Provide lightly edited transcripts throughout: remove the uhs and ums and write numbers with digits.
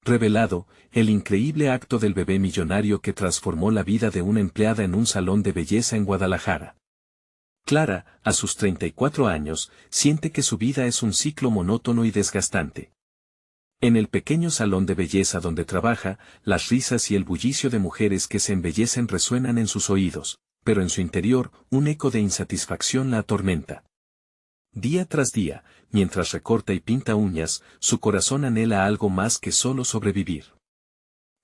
revelado, el increíble acto del bebé millonario que transformó la vida de una empleada en un salón de belleza en Guadalajara. Clara, a sus 34 años, siente que su vida es un ciclo monótono y desgastante. En el pequeño salón de belleza donde trabaja, las risas y el bullicio de mujeres que se embellecen resuenan en sus oídos, pero en su interior, un eco de insatisfacción la atormenta. Día tras día, mientras recorta y pinta uñas, su corazón anhela algo más que solo sobrevivir.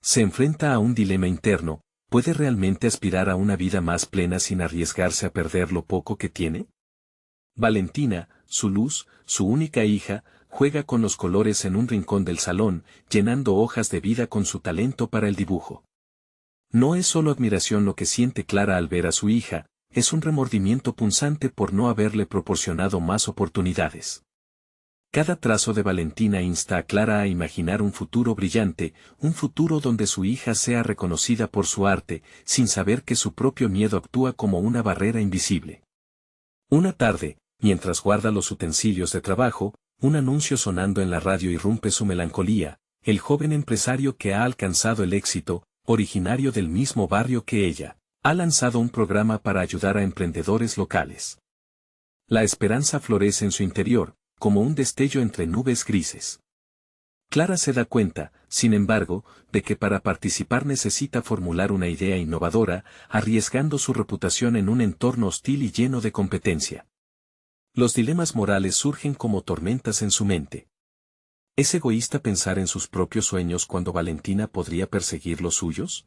Se enfrenta a un dilema interno: ¿puede realmente aspirar a una vida más plena sin arriesgarse a perder lo poco que tiene? Valentina, su luz, su única hija, juega con los colores en un rincón del salón, llenando hojas de vida con su talento para el dibujo. No es solo admiración lo que siente Clara al ver a su hija, es un remordimiento punzante por no haberle proporcionado más oportunidades. Cada trazo de Valentina insta a Clara a imaginar un futuro brillante, un futuro donde su hija sea reconocida por su arte, sin saber que su propio miedo actúa como una barrera invisible. Una tarde, mientras guarda los utensilios de trabajo, un anuncio sonando en la radio irrumpe su melancolía: el joven empresario que ha alcanzado el éxito, originario del mismo barrio que ella, ha lanzado un programa para ayudar a emprendedores locales. La esperanza florece en su interior, como un destello entre nubes grises. Clara se da cuenta, sin embargo, de que para participar necesita formular una idea innovadora, arriesgando su reputación en un entorno hostil y lleno de competencia. Los dilemas morales surgen como tormentas en su mente. ¿Es egoísta pensar en sus propios sueños cuando Valentina podría perseguir los suyos?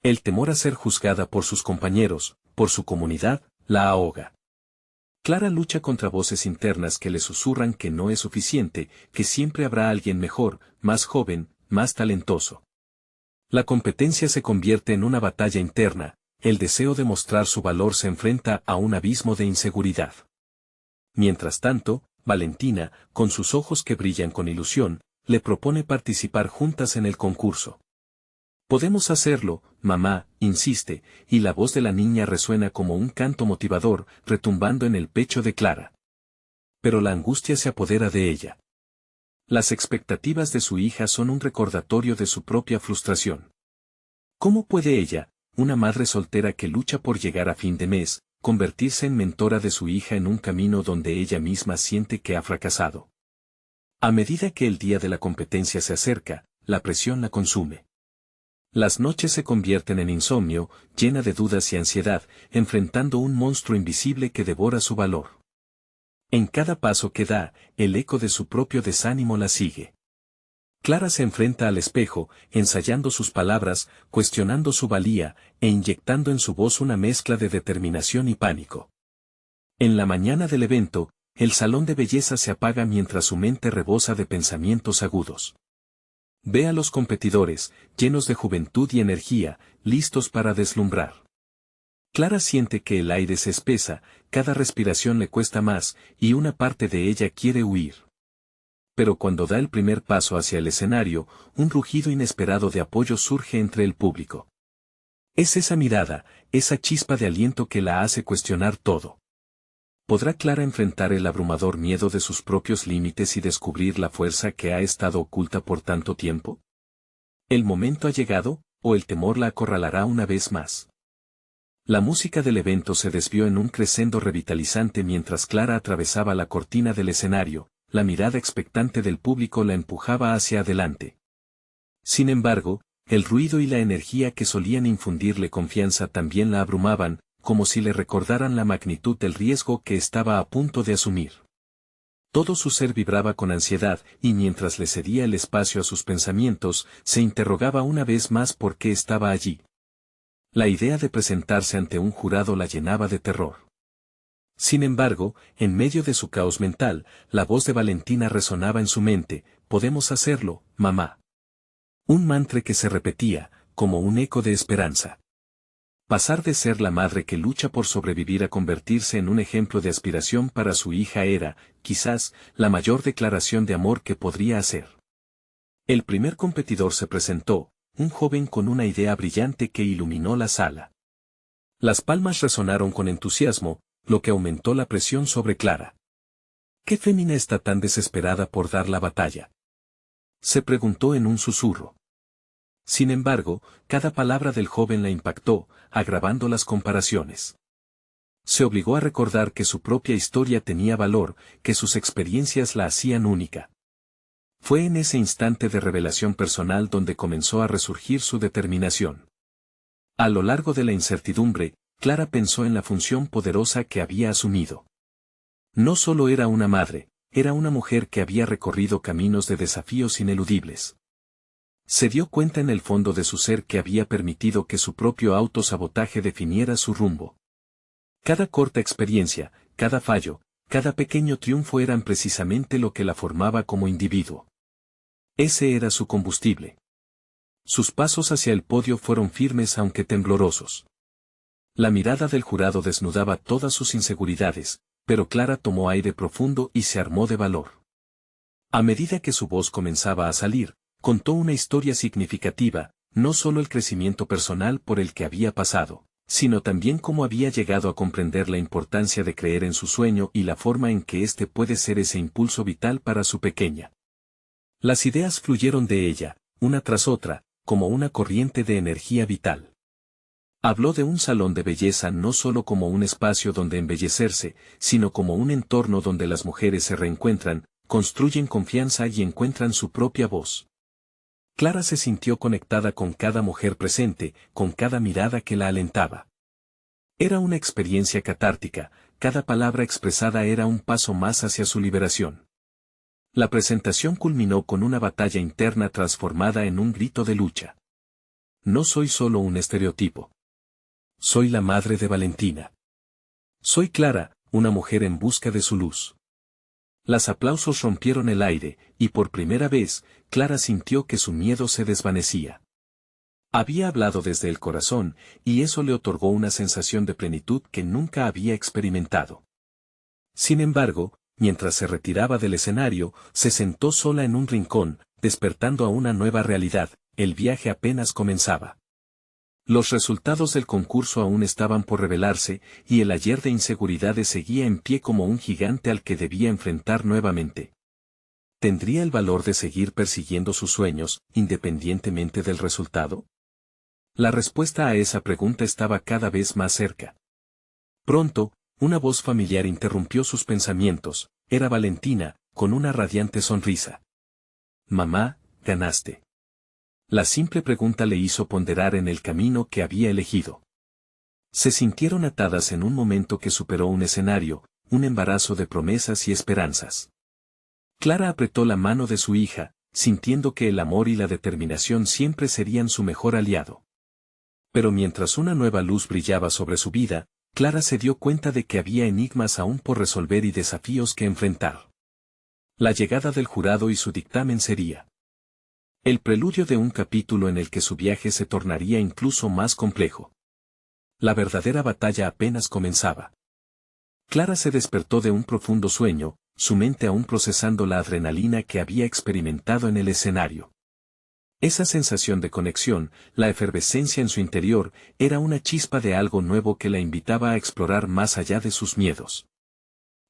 El temor a ser juzgada por sus compañeros, por su comunidad, la ahoga. Clara lucha contra voces internas que le susurran que no es suficiente, que siempre habrá alguien mejor, más joven, más talentoso. La competencia se convierte en una batalla interna, el deseo de mostrar su valor se enfrenta a un abismo de inseguridad. Mientras tanto, Valentina, con sus ojos que brillan con ilusión, le propone participar juntas en el concurso. «Podemos hacerlo, mamá», insiste, y la voz de la niña resuena como un canto motivador, retumbando en el pecho de Clara. Pero la angustia se apodera de ella. Las expectativas de su hija son un recordatorio de su propia frustración. ¿Cómo puede ella, una madre soltera que lucha por llegar a fin de mes, convertirse en mentora de su hija en un camino donde ella misma siente que ha fracasado? A medida que el día de la competencia se acerca, la presión la consume. Las noches se convierten en insomnio, llena de dudas y ansiedad, enfrentando un monstruo invisible que devora su valor. En cada paso que da, el eco de su propio desánimo la sigue. Clara se enfrenta al espejo, ensayando sus palabras, cuestionando su valía, e inyectando en su voz una mezcla de determinación y pánico. En la mañana del evento, el salón de belleza se apaga mientras su mente rebosa de pensamientos agudos. Ve a los competidores, llenos de juventud y energía, listos para deslumbrar. Clara siente que el aire se espesa, cada respiración le cuesta más, y una parte de ella quiere huir. Pero cuando da el primer paso hacia el escenario, un rugido inesperado de apoyo surge entre el público. Es esa mirada, esa chispa de aliento que la hace cuestionar todo. ¿Podrá Clara enfrentar el abrumador miedo de sus propios límites y descubrir la fuerza que ha estado oculta por tanto tiempo? ¿El momento ha llegado, o el temor la acorralará una vez más? La música del evento se desvió en un crescendo revitalizante mientras Clara atravesaba la cortina del escenario, la mirada expectante del público la empujaba hacia adelante. Sin embargo, el ruido y la energía que solían infundirle confianza también la abrumaban, como si le recordaran la magnitud del riesgo que estaba a punto de asumir. Todo su ser vibraba con ansiedad, y mientras le cedía el espacio a sus pensamientos, se interrogaba una vez más por qué estaba allí. La idea de presentarse ante un jurado la llenaba de terror. Sin embargo, en medio de su caos mental, la voz de Valentina resonaba en su mente: «Podemos hacerlo, mamá». Un mantra que se repetía, como un eco de esperanza. Pasar de ser la madre que lucha por sobrevivir a convertirse en un ejemplo de aspiración para su hija era, quizás, la mayor declaración de amor que podría hacer. El primer competidor se presentó, un joven con una idea brillante que iluminó la sala. Las palmas resonaron con entusiasmo, lo que aumentó la presión sobre Clara. ¿Qué fémina está tan desesperada por dar la batalla? Se preguntó en un susurro. Sin embargo, cada palabra del joven la impactó, agravando las comparaciones. Se obligó a recordar que su propia historia tenía valor, que sus experiencias la hacían única. Fue en ese instante de revelación personal donde comenzó a resurgir su determinación. A lo largo de la incertidumbre, Clara pensó en la función poderosa que había asumido. No solo era una madre, era una mujer que había recorrido caminos de desafíos ineludibles. Se dio cuenta en el fondo de su ser que había permitido que su propio autosabotaje definiera su rumbo. Cada corta experiencia, cada fallo, cada pequeño triunfo eran precisamente lo que la formaba como individuo. Ese era su combustible. Sus pasos hacia el podio fueron firmes aunque temblorosos. La mirada del jurado desnudaba todas sus inseguridades, pero Clara tomó aire profundo y se armó de valor. A medida que su voz comenzaba a salir, contó una historia significativa, no solo el crecimiento personal por el que había pasado, sino también cómo había llegado a comprender la importancia de creer en su sueño y la forma en que éste puede ser ese impulso vital para su pequeña. Las ideas fluyeron de ella, una tras otra, como una corriente de energía vital. Habló de un salón de belleza no solo como un espacio donde embellecerse, sino como un entorno donde las mujeres se reencuentran, construyen confianza y encuentran su propia voz. Clara se sintió conectada con cada mujer presente, con cada mirada que la alentaba. Era una experiencia catártica, cada palabra expresada era un paso más hacia su liberación. La presentación culminó con una batalla interna transformada en un grito de lucha. No soy solo un estereotipo. Soy la madre de Valentina. Soy Clara, una mujer en busca de su luz. Los aplausos rompieron el aire, y por primera vez, Clara sintió que su miedo se desvanecía. Había hablado desde el corazón, y eso le otorgó una sensación de plenitud que nunca había experimentado. Sin embargo, mientras se retiraba del escenario, se sentó sola en un rincón, despertando a una nueva realidad, el viaje apenas comenzaba. Los resultados del concurso aún estaban por revelarse, y el ayer de inseguridades seguía en pie como un gigante al que debía enfrentar nuevamente. ¿Tendría el valor de seguir persiguiendo sus sueños, independientemente del resultado? La respuesta a esa pregunta estaba cada vez más cerca. Pronto, una voz familiar interrumpió sus pensamientos, era Valentina, con una radiante sonrisa. «Mamá, ganaste». La simple pregunta le hizo ponderar en el camino que había elegido. Se sintieron atadas en un momento que superó un escenario, un embarazo de promesas y esperanzas. Clara apretó la mano de su hija, sintiendo que el amor y la determinación siempre serían su mejor aliado. Pero mientras una nueva luz brillaba sobre su vida, Clara se dio cuenta de que había enigmas aún por resolver y desafíos que enfrentar. La llegada del jurado y su dictamen sería el preludio de un capítulo en el que su viaje se tornaría incluso más complejo. La verdadera batalla apenas comenzaba. Clara se despertó de un profundo sueño, su mente aún procesando la adrenalina que había experimentado en el escenario. Esa sensación de conexión, la efervescencia en su interior, era una chispa de algo nuevo que la invitaba a explorar más allá de sus miedos.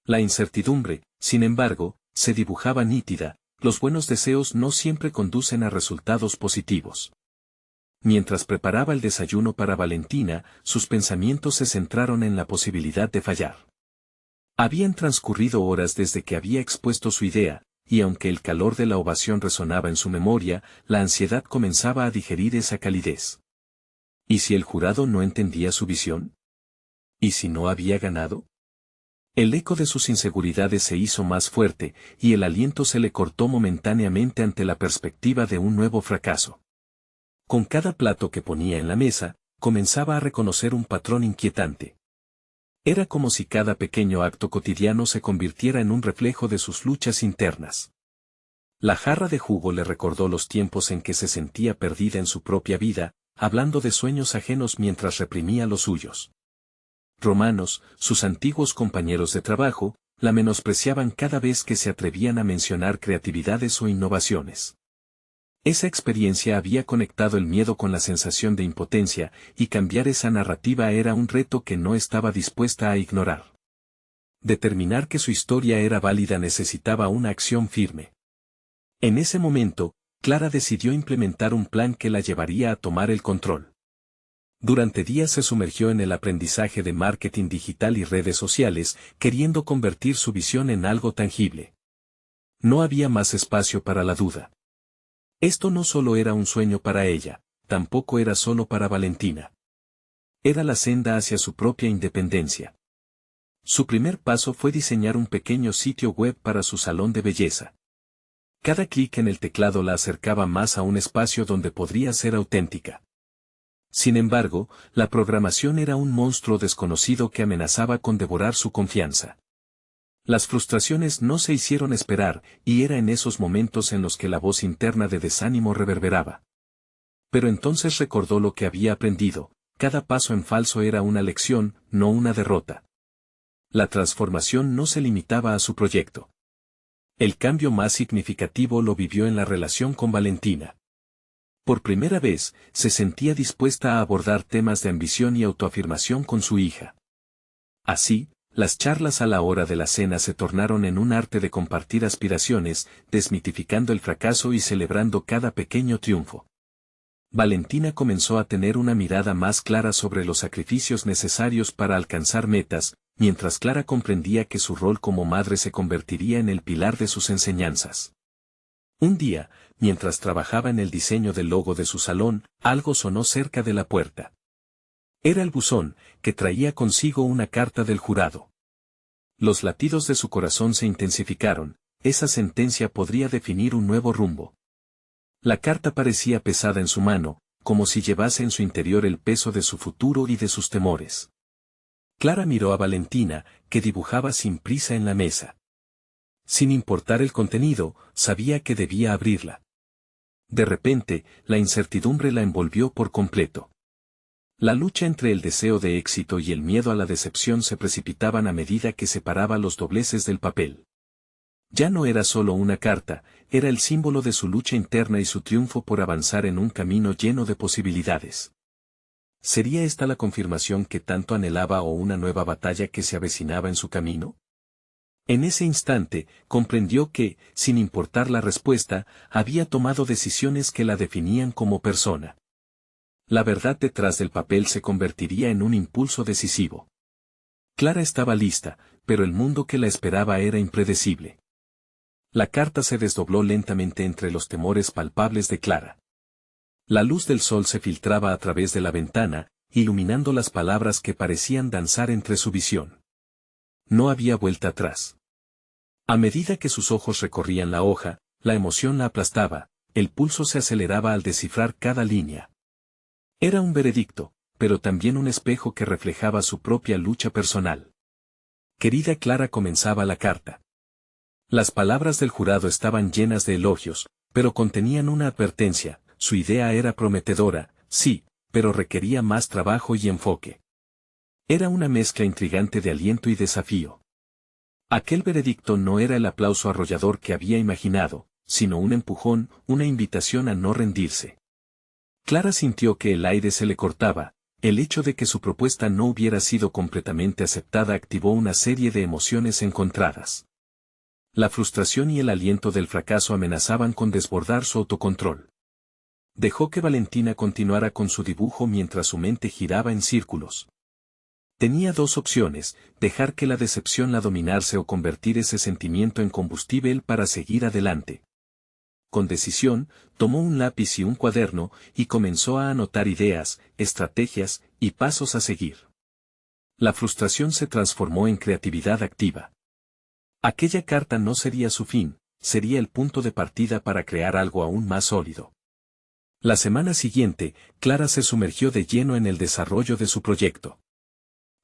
La incertidumbre, sin embargo, se dibujaba nítida, los buenos deseos no siempre conducen a resultados positivos. Mientras preparaba el desayuno para Valentina, sus pensamientos se centraron en la posibilidad de fallar. Habían transcurrido horas desde que había expuesto su idea, y aunque el calor de la ovación resonaba en su memoria, la ansiedad comenzaba a digerir esa calidez. ¿Y si el jurado no entendía su visión? ¿Y si no había ganado? El eco de sus inseguridades se hizo más fuerte, y el aliento se le cortó momentáneamente ante la perspectiva de un nuevo fracaso. Con cada plato que ponía en la mesa, comenzaba a reconocer un patrón inquietante. Era como si cada pequeño acto cotidiano se convirtiera en un reflejo de sus luchas internas. La jarra de jugo le recordó los tiempos en que se sentía perdida en su propia vida, hablando de sueños ajenos mientras reprimía los suyos. Romanos, sus antiguos compañeros de trabajo, la menospreciaban cada vez que se atrevían a mencionar creatividades o innovaciones. Esa experiencia había conectado el miedo con la sensación de impotencia, y cambiar esa narrativa era un reto que no estaba dispuesta a ignorar. Determinar que su historia era válida necesitaba una acción firme. En ese momento, Clara decidió implementar un plan que la llevaría a tomar el control. Durante días se sumergió en el aprendizaje de marketing digital y redes sociales, queriendo convertir su visión en algo tangible. No había más espacio para la duda. Esto no solo era un sueño para ella, tampoco era solo para Valentina. Era la senda hacia su propia independencia. Su primer paso fue diseñar un pequeño sitio web para su salón de belleza. Cada clic en el teclado la acercaba más a un espacio donde podría ser auténtica. Sin embargo, la programación era un monstruo desconocido que amenazaba con devorar su confianza. Las frustraciones no se hicieron esperar, y era en esos momentos en los que la voz interna de desánimo reverberaba. Pero entonces recordó lo que había aprendido: cada paso en falso era una lección, no una derrota. La transformación no se limitaba a su proyecto. El cambio más significativo lo vivió en la relación con Valentina. Por primera vez, se sentía dispuesta a abordar temas de ambición y autoafirmación con su hija. Así, las charlas a la hora de la cena se tornaron en un arte de compartir aspiraciones, desmitificando el fracaso y celebrando cada pequeño triunfo. Valentina comenzó a tener una mirada más clara sobre los sacrificios necesarios para alcanzar metas, mientras Clara comprendía que su rol como madre se convertiría en el pilar de sus enseñanzas. Un día, mientras trabajaba en el diseño del logo de su salón, algo sonó cerca de la puerta. Era el buzón, que traía consigo una carta del jurado. Los latidos de su corazón se intensificaron: esa sentencia podría definir un nuevo rumbo. La carta parecía pesada en su mano, como si llevase en su interior el peso de su futuro y de sus temores. Clara miró a Valentina, que dibujaba sin prisa en la mesa. Sin importar el contenido, sabía que debía abrirla. De repente, la incertidumbre la envolvió por completo. La lucha entre el deseo de éxito y el miedo a la decepción se precipitaban a medida que separaba los dobleces del papel. Ya no era solo una carta, era el símbolo de su lucha interna y su triunfo por avanzar en un camino lleno de posibilidades. ¿Sería esta la confirmación que tanto anhelaba o una nueva batalla que se avecinaba en su camino? En ese instante, comprendió que, sin importar la respuesta, había tomado decisiones que la definían como persona. La verdad detrás del papel se convertiría en un impulso decisivo. Clara estaba lista, pero el mundo que la esperaba era impredecible. La carta se desdobló lentamente entre los temores palpables de Clara. La luz del sol se filtraba a través de la ventana, iluminando las palabras que parecían danzar entre su visión. No había vuelta atrás. A medida que sus ojos recorrían la hoja, la emoción la aplastaba, el pulso se aceleraba al descifrar cada línea. Era un veredicto, pero también un espejo que reflejaba su propia lucha personal. Querida Clara, comenzaba la carta. Las palabras del jurado estaban llenas de elogios, pero contenían una advertencia: su idea era prometedora, sí, pero requería más trabajo y enfoque. Era una mezcla intrigante de aliento y desafío. Aquel veredicto no era el aplauso arrollador que había imaginado, sino un empujón, una invitación a no rendirse. Clara sintió que el aire se le cortaba. El hecho de que su propuesta no hubiera sido completamente aceptada activó una serie de emociones encontradas. La frustración y el aliento del fracaso amenazaban con desbordar su autocontrol. Dejó que Valentina continuara con su dibujo mientras su mente giraba en círculos. Tenía dos opciones: dejar que la decepción la dominase o convertir ese sentimiento en combustible para seguir adelante. Con decisión, tomó un lápiz y un cuaderno, y comenzó a anotar ideas, estrategias y pasos a seguir. La frustración se transformó en creatividad activa. Aquella carta no sería su fin, sería el punto de partida para crear algo aún más sólido. La semana siguiente, Clara se sumergió de lleno en el desarrollo de su proyecto.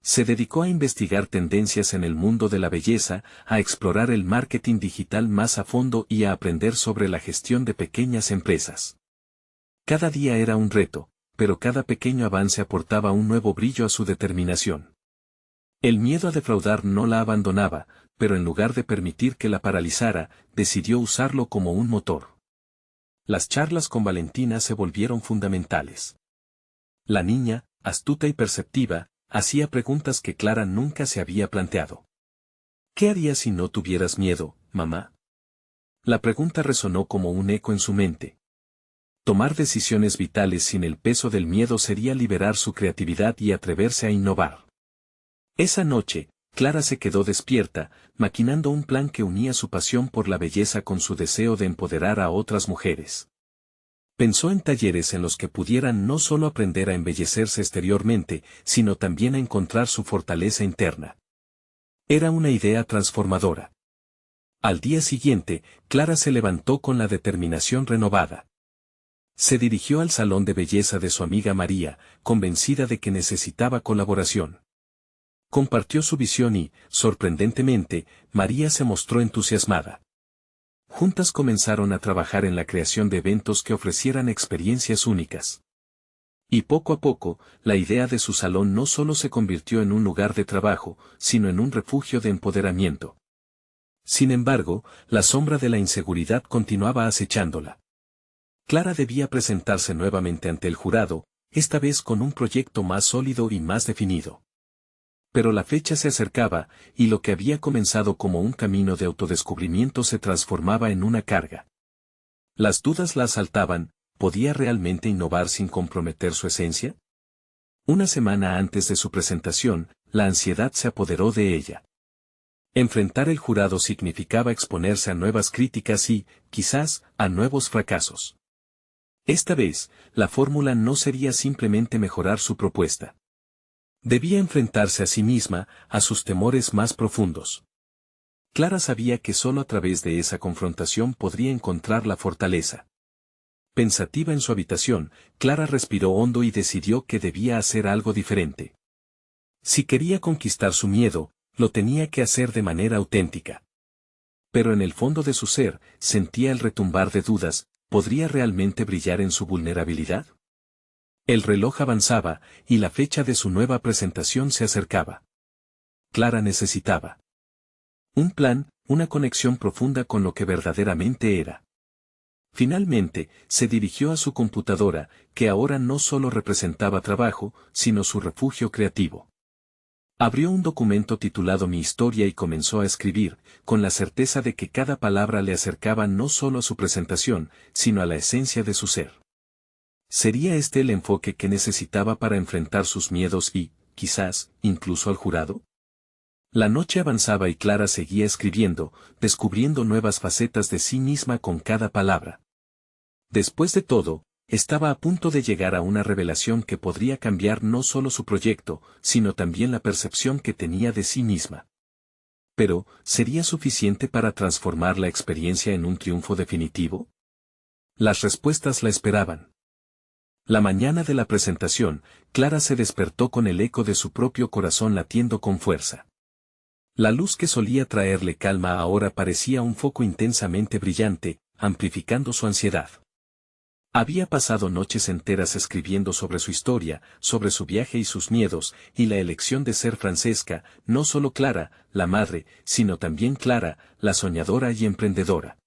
Se dedicó a investigar tendencias en el mundo de la belleza, a explorar el marketing digital más a fondo y a aprender sobre la gestión de pequeñas empresas. Cada día era un reto, pero cada pequeño avance aportaba un nuevo brillo a su determinación. El miedo a defraudar no la abandonaba, pero en lugar de permitir que la paralizara, decidió usarlo como un motor. Las charlas con Valentina se volvieron fundamentales. La niña, astuta y perceptiva, hacía preguntas que Clara nunca se había planteado. ¿Qué harías si no tuvieras miedo, mamá? La pregunta resonó como un eco en su mente. Tomar decisiones vitales sin el peso del miedo sería liberar su creatividad y atreverse a innovar. Esa noche, Clara se quedó despierta, maquinando un plan que unía su pasión por la belleza con su deseo de empoderar a otras mujeres. Pensó en talleres en los que pudieran no solo aprender a embellecerse exteriormente, sino también a encontrar su fortaleza interna. Era una idea transformadora. Al día siguiente, Clara se levantó con la determinación renovada. Se dirigió al salón de belleza de su amiga María, convencida de que necesitaba colaboración. Compartió su visión y, sorprendentemente, María se mostró entusiasmada. Juntas comenzaron a trabajar en la creación de eventos que ofrecieran experiencias únicas. Y poco a poco, la idea de su salón no solo se convirtió en un lugar de trabajo, sino en un refugio de empoderamiento. Sin embargo, la sombra de la inseguridad continuaba acechándola. Clara debía presentarse nuevamente ante el jurado, esta vez con un proyecto más sólido y más definido. Pero la fecha se acercaba, y lo que había comenzado como un camino de autodescubrimiento se transformaba en una carga. Las dudas la asaltaban, ¿podía realmente innovar sin comprometer su esencia? Una semana antes de su presentación, la ansiedad se apoderó de ella. Enfrentar el jurado significaba exponerse a nuevas críticas y, quizás, a nuevos fracasos. Esta vez, la fórmula no sería simplemente mejorar su propuesta. Debía enfrentarse a sí misma, a sus temores más profundos. Clara sabía que solo a través de esa confrontación podría encontrar la fortaleza. Pensativa en su habitación, Clara respiró hondo y decidió que debía hacer algo diferente. Si quería conquistar su miedo, lo tenía que hacer de manera auténtica. Pero en el fondo de su ser, sentía el retumbar de dudas, ¿podría realmente brillar en su vulnerabilidad? El reloj avanzaba, y la fecha de su nueva presentación se acercaba. Clara necesitaba un plan, una conexión profunda con lo que verdaderamente era. Finalmente, se dirigió a su computadora, que ahora no solo representaba trabajo, sino su refugio creativo. Abrió un documento titulado Mi historia y comenzó a escribir, con la certeza de que cada palabra le acercaba no solo a su presentación, sino a la esencia de su ser. ¿Sería este el enfoque que necesitaba para enfrentar sus miedos y, quizás, incluso al jurado? La noche avanzaba y Clara seguía escribiendo, descubriendo nuevas facetas de sí misma con cada palabra. Después de todo, estaba a punto de llegar a una revelación que podría cambiar no solo su proyecto, sino también la percepción que tenía de sí misma. Pero, ¿sería suficiente para transformar la experiencia en un triunfo definitivo? Las respuestas la esperaban. La mañana de la presentación, Clara se despertó con el eco de su propio corazón latiendo con fuerza. La luz que solía traerle calma ahora parecía un foco intensamente brillante, amplificando su ansiedad. Había pasado noches enteras escribiendo sobre su historia, sobre su viaje y sus miedos, y la elección de ser Francesca, no solo Clara, la madre, sino también Clara, la soñadora y emprendedora.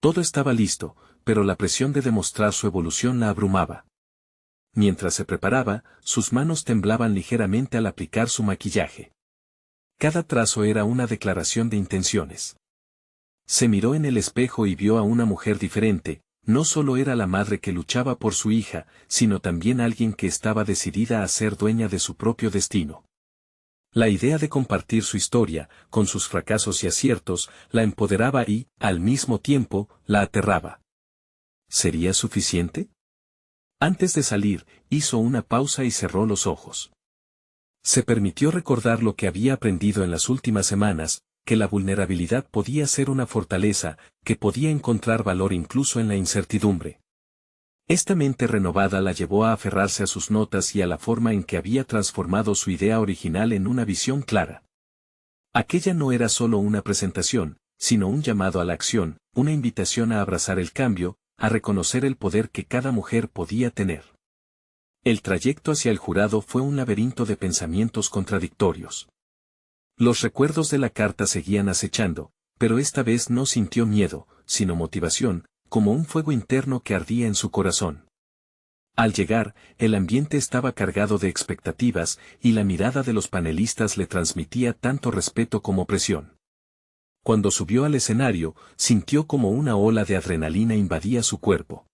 Todo estaba listo, pero la presión de demostrar su evolución la abrumaba. Mientras se preparaba, sus manos temblaban ligeramente al aplicar su maquillaje. Cada trazo era una declaración de intenciones. Se miró en el espejo y vio a una mujer diferente, no solo era la madre que luchaba por su hija, sino también alguien que estaba decidida a ser dueña de su propio destino. La idea de compartir su historia, con sus fracasos y aciertos, la empoderaba y, al mismo tiempo, la aterraba. ¿Sería suficiente? Antes de salir, hizo una pausa y cerró los ojos. Se permitió recordar lo que había aprendido en las últimas semanas, que la vulnerabilidad podía ser una fortaleza, que podía encontrar valor incluso en la incertidumbre. Esta mente renovada la llevó a aferrarse a sus notas y a la forma en que había transformado su idea original en una visión clara. Aquella no era solo una presentación, sino un llamado a la acción, una invitación a abrazar el cambio, a reconocer el poder que cada mujer podía tener. El trayecto hacia el jurado fue un laberinto de pensamientos contradictorios. Los recuerdos de la carta seguían acechando, pero esta vez no sintió miedo, sino motivación, como un fuego interno que ardía en su corazón. Al llegar, el ambiente estaba cargado de expectativas, y la mirada de los panelistas le transmitía tanto respeto como presión. Cuando subió al escenario, sintió como una ola de adrenalina invadía su cuerpo.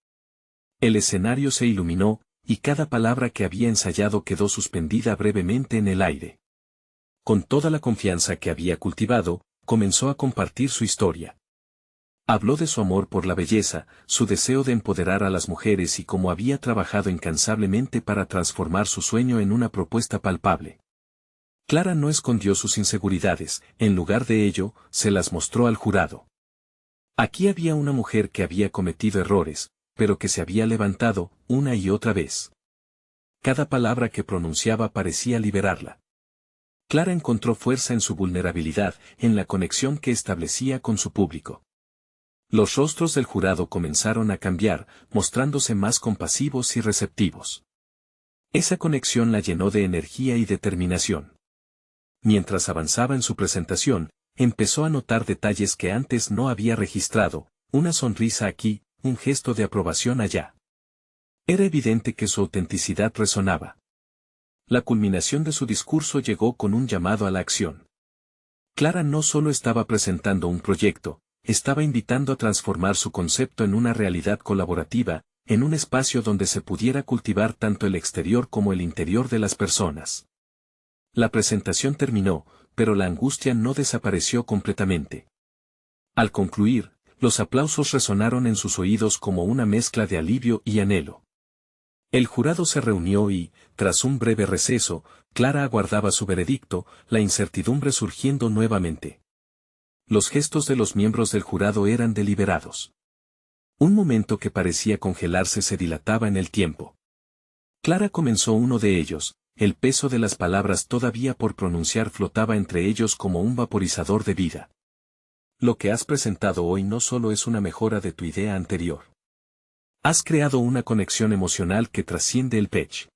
El escenario se iluminó, y cada palabra que había ensayado quedó suspendida brevemente en el aire. Con toda la confianza que había cultivado, comenzó a compartir su historia. Habló de su amor por la belleza, su deseo de empoderar a las mujeres y cómo había trabajado incansablemente para transformar su sueño en una propuesta palpable. Clara no escondió sus inseguridades, en lugar de ello, se las mostró al jurado. Aquí había una mujer que había cometido errores, pero que se había levantado, una y otra vez. Cada palabra que pronunciaba parecía liberarla. Clara encontró fuerza en su vulnerabilidad, en la conexión que establecía con su público. Los rostros del jurado comenzaron a cambiar, mostrándose más compasivos y receptivos. Esa conexión la llenó de energía y determinación. Mientras avanzaba en su presentación, empezó a notar detalles que antes no había registrado, una sonrisa aquí, un gesto de aprobación allá. Era evidente que su autenticidad resonaba. La culminación de su discurso llegó con un llamado a la acción. Clara no solo estaba presentando un proyecto, estaba invitando a transformar su concepto en una realidad colaborativa, en un espacio donde se pudiera cultivar tanto el exterior como el interior de las personas. La presentación terminó, pero la angustia no desapareció completamente. Al concluir, los aplausos resonaron en sus oídos como una mezcla de alivio y anhelo. El jurado se reunió y, tras un breve receso, Clara aguardaba su veredicto, la incertidumbre surgiendo nuevamente. Los gestos de los miembros del jurado eran deliberados. Un momento que parecía congelarse se dilataba en el tiempo. Clara comenzó uno de ellos, el peso de las palabras todavía por pronunciar flotaba entre ellos como un vaporizador de vida. Lo que has presentado hoy no solo es una mejora de tu idea anterior. Has creado una conexión emocional que trasciende el pitch.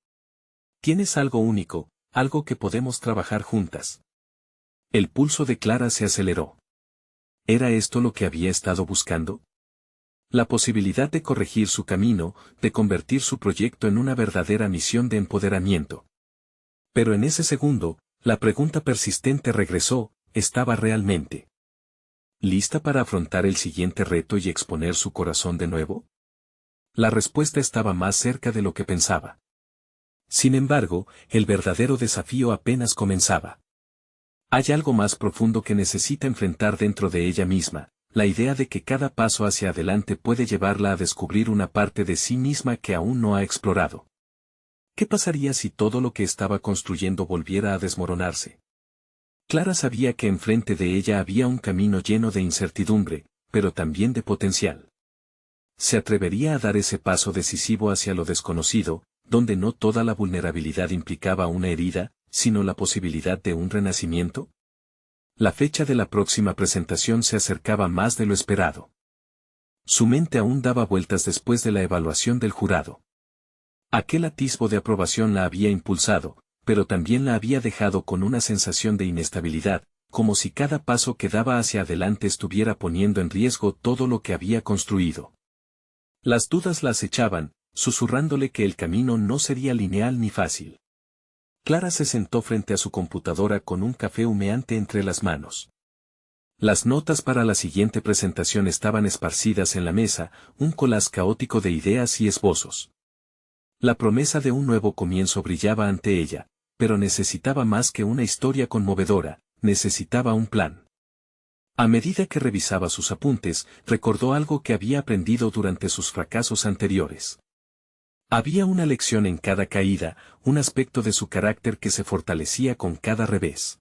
Tienes algo único, algo que podemos trabajar juntas. El pulso de Clara se aceleró. ¿Era esto lo que había estado buscando? La posibilidad de corregir su camino, de convertir su proyecto en una verdadera misión de empoderamiento. Pero en ese segundo, la pregunta persistente regresó, ¿estaba realmente lista para afrontar el siguiente reto y exponer su corazón de nuevo? La respuesta estaba más cerca de lo que pensaba. Sin embargo, el verdadero desafío apenas comenzaba. Hay algo más profundo que necesita enfrentar dentro de ella misma, la idea de que cada paso hacia adelante puede llevarla a descubrir una parte de sí misma que aún no ha explorado. ¿Qué pasaría si todo lo que estaba construyendo volviera a desmoronarse? Clara sabía que enfrente de ella había un camino lleno de incertidumbre, pero también de potencial. ¿Se atrevería a dar ese paso decisivo hacia lo desconocido, donde no toda la vulnerabilidad implicaba una herida, sino la posibilidad de un renacimiento? La fecha de la próxima presentación se acercaba más de lo esperado. Su mente aún daba vueltas después de la evaluación del jurado. Aquel atisbo de aprobación la había impulsado, pero también la había dejado con una sensación de inestabilidad, como si cada paso que daba hacia adelante estuviera poniendo en riesgo todo lo que había construido. Las dudas la acechaban, susurrándole que el camino no sería lineal ni fácil. Clara se sentó frente a su computadora con un café humeante entre las manos. Las notas para la siguiente presentación estaban esparcidas en la mesa, un collage caótico de ideas y esbozos. La promesa de un nuevo comienzo brillaba ante ella, pero necesitaba más que una historia conmovedora, necesitaba un plan. A medida que revisaba sus apuntes, recordó algo que había aprendido durante sus fracasos anteriores. Había una lección en cada caída, un aspecto de su carácter que se fortalecía con cada revés.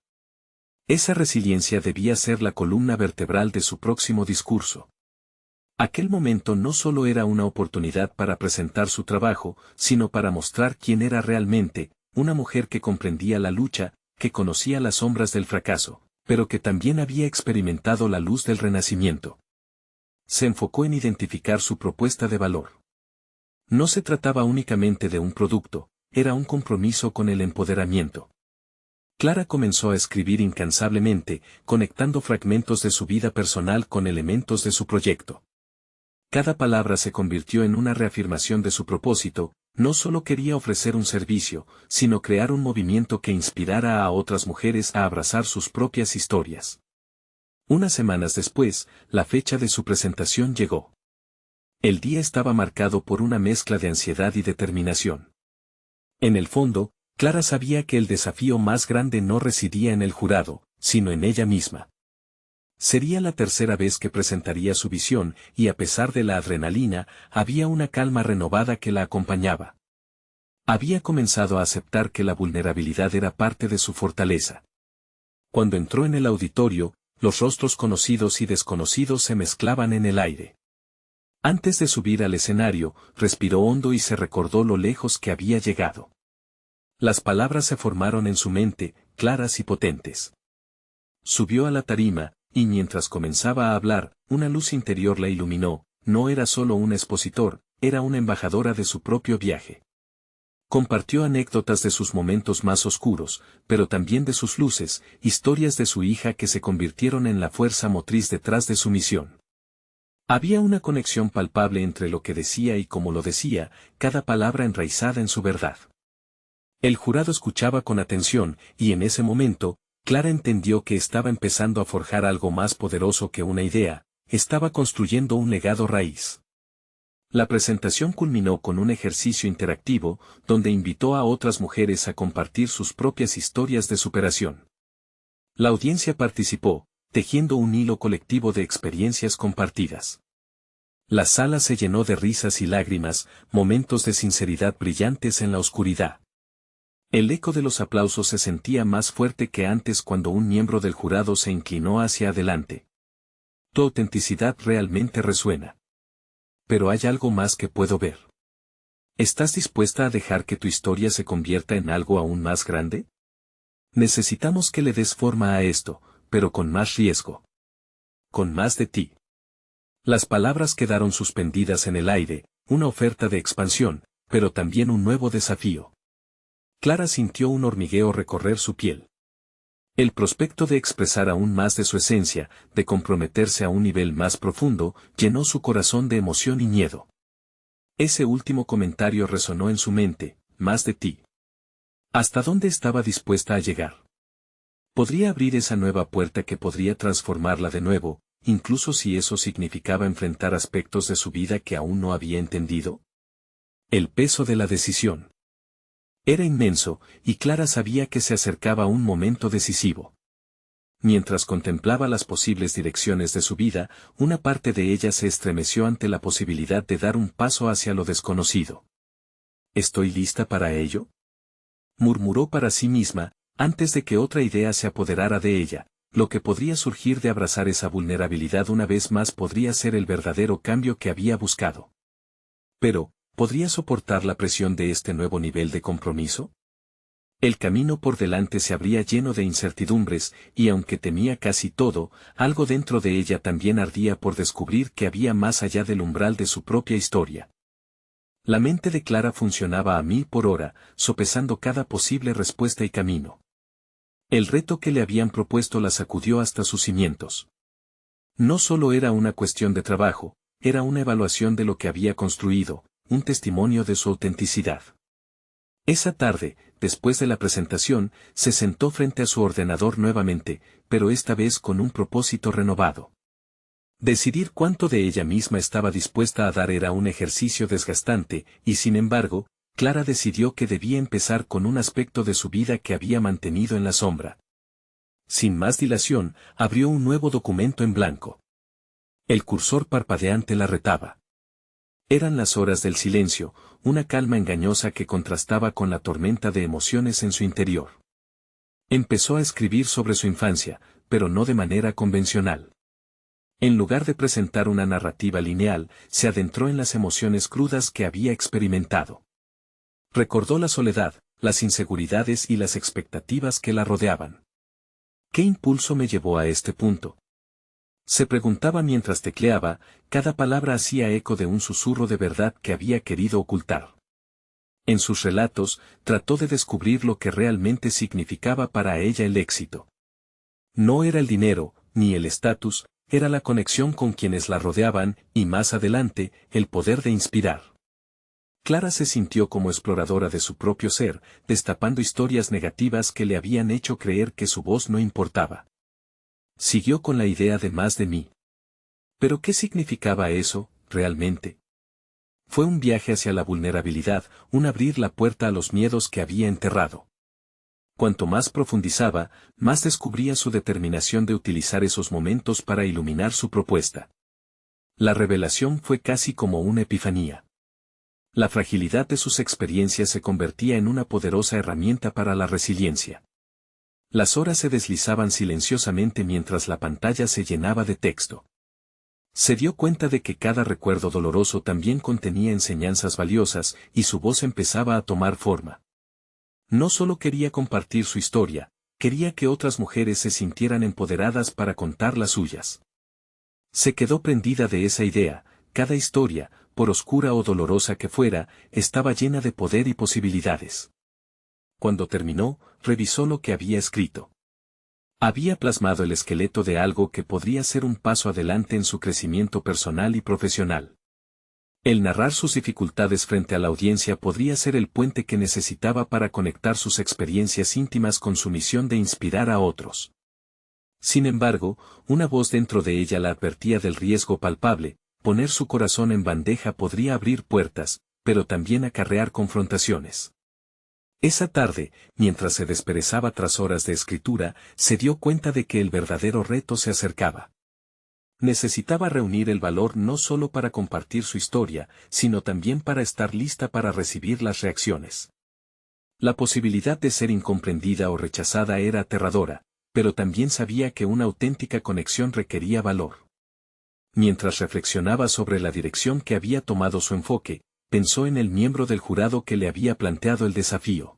Esa resiliencia debía ser la columna vertebral de su próximo discurso. Aquel momento no solo era una oportunidad para presentar su trabajo, sino para mostrar quién era realmente, una mujer que comprendía la lucha, que conocía las sombras del fracaso, pero que también había experimentado la luz del renacimiento. Se enfocó en identificar su propuesta de valor. No se trataba únicamente de un producto, era un compromiso con el empoderamiento. Clara comenzó a escribir incansablemente, conectando fragmentos de su vida personal con elementos de su proyecto. Cada palabra se convirtió en una reafirmación de su propósito, no solo quería ofrecer un servicio, sino crear un movimiento que inspirara a otras mujeres a abrazar sus propias historias. Unas semanas después, la fecha de su presentación llegó. El día estaba marcado por una mezcla de ansiedad y determinación. En el fondo, Clara sabía que el desafío más grande no residía en el jurado, sino en ella misma. Sería la tercera vez que presentaría su visión, y a pesar de la adrenalina, había una calma renovada que la acompañaba. Había comenzado a aceptar que la vulnerabilidad era parte de su fortaleza. Cuando entró en el auditorio, los rostros conocidos y desconocidos se mezclaban en el aire. Antes de subir al escenario, respiró hondo y se recordó lo lejos que había llegado. Las palabras se formaron en su mente, claras y potentes. Subió a la tarima, y mientras comenzaba a hablar, una luz interior la iluminó. No era solo un expositor, era una embajadora de su propio viaje. Compartió anécdotas de sus momentos más oscuros, pero también de sus luces, historias de su hija que se convirtieron en la fuerza motriz detrás de su misión. Había una conexión palpable entre lo que decía y cómo lo decía, cada palabra enraizada en su verdad. El jurado escuchaba con atención, y en ese momento, Clara entendió que estaba empezando a forjar algo más poderoso que una idea, estaba construyendo un legado raíz. La presentación culminó con un ejercicio interactivo, donde invitó a otras mujeres a compartir sus propias historias de superación. La audiencia participó, tejiendo un hilo colectivo de experiencias compartidas. La sala se llenó de risas y lágrimas, momentos de sinceridad brillantes en la oscuridad. El eco de los aplausos se sentía más fuerte que antes cuando un miembro del jurado se inclinó hacia adelante. Tu autenticidad realmente resuena. Pero hay algo más que puedo ver. ¿Estás dispuesta a dejar que tu historia se convierta en algo aún más grande? Necesitamos que le des forma a esto, pero con más riesgo. Con más de ti. Las palabras quedaron suspendidas en el aire, una oferta de expansión, pero también un nuevo desafío. Clara sintió un hormigueo recorrer su piel. El prospecto de expresar aún más de su esencia, de comprometerse a un nivel más profundo, llenó su corazón de emoción y miedo. Ese último comentario resonó en su mente, más de ti. ¿Hasta dónde estaba dispuesta a llegar? ¿Podría abrir esa nueva puerta que podría transformarla de nuevo, incluso si eso significaba enfrentar aspectos de su vida que aún no había entendido? El peso de la decisión. Era inmenso, y Clara sabía que se acercaba un momento decisivo. Mientras contemplaba las posibles direcciones de su vida, una parte de ella se estremeció ante la posibilidad de dar un paso hacia lo desconocido. ¿Estoy lista para ello?, murmuró para sí misma, antes de que otra idea se apoderara de ella. Lo que podría surgir de abrazar esa vulnerabilidad una vez más podría ser el verdadero cambio que había buscado. Pero, ¿podría soportar la presión de este nuevo nivel de compromiso? El camino por delante se abría lleno de incertidumbres, y aunque temía casi todo, algo dentro de ella también ardía por descubrir que había más allá del umbral de su propia historia. La mente de Clara funcionaba a 1000 por hora, sopesando cada posible respuesta y camino. El reto que le habían propuesto la sacudió hasta sus cimientos. No solo era una cuestión de trabajo, era una evaluación de lo que había construido, un testimonio de su autenticidad. Esa tarde, después de la presentación, se sentó frente a su ordenador nuevamente, pero esta vez con un propósito renovado. Decidir cuánto de ella misma estaba dispuesta a dar era un ejercicio desgastante, y sin embargo, Clara decidió que debía empezar con un aspecto de su vida que había mantenido en la sombra. Sin más dilación, abrió un nuevo documento en blanco. El cursor parpadeante la retaba. Eran las horas del silencio, una calma engañosa que contrastaba con la tormenta de emociones en su interior. Empezó a escribir sobre su infancia, pero no de manera convencional. En lugar de presentar una narrativa lineal, se adentró en las emociones crudas que había experimentado. Recordó la soledad, las inseguridades y las expectativas que la rodeaban. ¿Qué impulso me llevó a este punto?, se preguntaba mientras tecleaba. Cada palabra hacía eco de un susurro de verdad que había querido ocultar. En sus relatos, trató de descubrir lo que realmente significaba para ella el éxito. No era el dinero, ni el estatus, era la conexión con quienes la rodeaban, y más adelante, el poder de inspirar. Clara se sintió como exploradora de su propio ser, destapando historias negativas que le habían hecho creer que su voz no importaba. Siguió con la idea de más de mí. ¿Pero qué significaba eso, realmente? Fue un viaje hacia la vulnerabilidad, un abrir la puerta a los miedos que había enterrado. Cuanto más profundizaba, más descubría su determinación de utilizar esos momentos para iluminar su propuesta. La revelación fue casi como una epifanía. La fragilidad de sus experiencias se convertía en una poderosa herramienta para la resiliencia. Las horas se deslizaban silenciosamente mientras la pantalla se llenaba de texto. Se dio cuenta de que cada recuerdo doloroso también contenía enseñanzas valiosas, y su voz empezaba a tomar forma. No solo quería compartir su historia, quería que otras mujeres se sintieran empoderadas para contar las suyas. Se quedó prendida de esa idea: cada historia, por oscura o dolorosa que fuera, estaba llena de poder y posibilidades. Cuando terminó, revisó lo que había escrito. Había plasmado el esqueleto de algo que podría ser un paso adelante en su crecimiento personal y profesional. El narrar sus dificultades frente a la audiencia podría ser el puente que necesitaba para conectar sus experiencias íntimas con su misión de inspirar a otros. Sin embargo, una voz dentro de ella la advertía del riesgo palpable: poner su corazón en bandeja podría abrir puertas, pero también acarrear confrontaciones. Esa tarde, mientras se desperezaba tras horas de escritura, se dio cuenta de que el verdadero reto se acercaba. Necesitaba reunir el valor no solo para compartir su historia, sino también para estar lista para recibir las reacciones. La posibilidad de ser incomprendida o rechazada era aterradora, pero también sabía que una auténtica conexión requería valor. Mientras reflexionaba sobre la dirección que había tomado su enfoque, pensó en el miembro del jurado que le había planteado el desafío.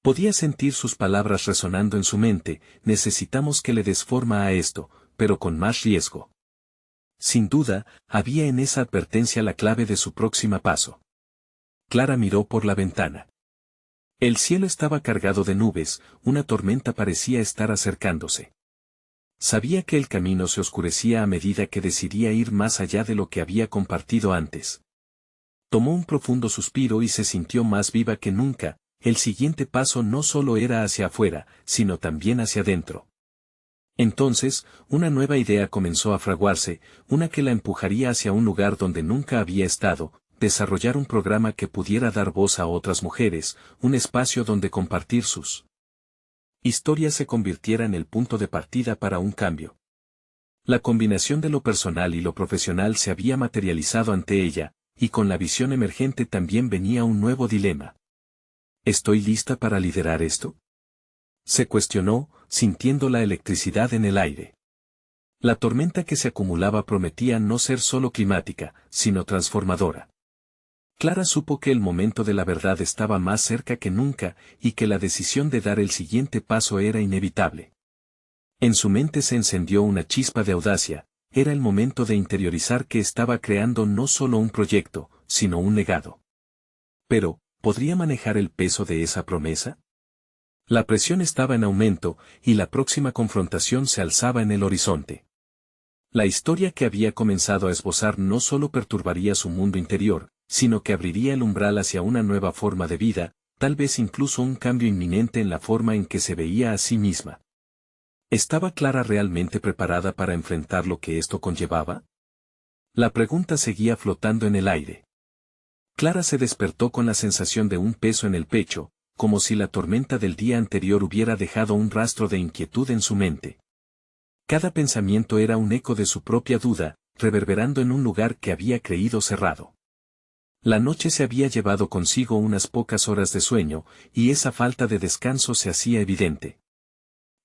Podía sentir sus palabras resonando en su mente: necesitamos que le des forma a esto, pero con más riesgo. Sin duda, había en esa advertencia la clave de su próximo paso. Clara miró por la ventana. El cielo estaba cargado de nubes, una tormenta parecía estar acercándose. Sabía que el camino se oscurecía a medida que decidía ir más allá de lo que había compartido antes. Tomó un profundo suspiro y se sintió más viva que nunca. El siguiente paso no solo era hacia afuera, sino también hacia adentro. Entonces, una nueva idea comenzó a fraguarse, una que la empujaría hacia un lugar donde nunca había estado: desarrollar un programa que pudiera dar voz a otras mujeres, un espacio donde compartir sus historias se convirtiera en el punto de partida para un cambio. La combinación de lo personal y lo profesional se había materializado ante ella, y con la visión emergente también venía un nuevo dilema. ¿Estoy lista para liderar esto?, se cuestionó, sintiendo la electricidad en el aire. La tormenta que se acumulaba prometía no ser solo climática, sino transformadora. Clara supo que el momento de la verdad estaba más cerca que nunca, y que la decisión de dar el siguiente paso era inevitable. En su mente se encendió una chispa de audacia: era el momento de interiorizar que estaba creando no solo un proyecto, sino un legado. Pero, ¿podría manejar el peso de esa promesa? La presión estaba en aumento, y la próxima confrontación se alzaba en el horizonte. La historia que había comenzado a esbozar no solo perturbaría su mundo interior, sino que abriría el umbral hacia una nueva forma de vida, tal vez incluso un cambio inminente en la forma en que se veía a sí misma. ¿Estaba Clara realmente preparada para enfrentar lo que esto conllevaba? La pregunta seguía flotando en el aire. Clara se despertó con la sensación de un peso en el pecho, como si la tormenta del día anterior hubiera dejado un rastro de inquietud en su mente. Cada pensamiento era un eco de su propia duda, reverberando en un lugar que había creído cerrado. La noche se había llevado consigo unas pocas horas de sueño, y esa falta de descanso se hacía evidente.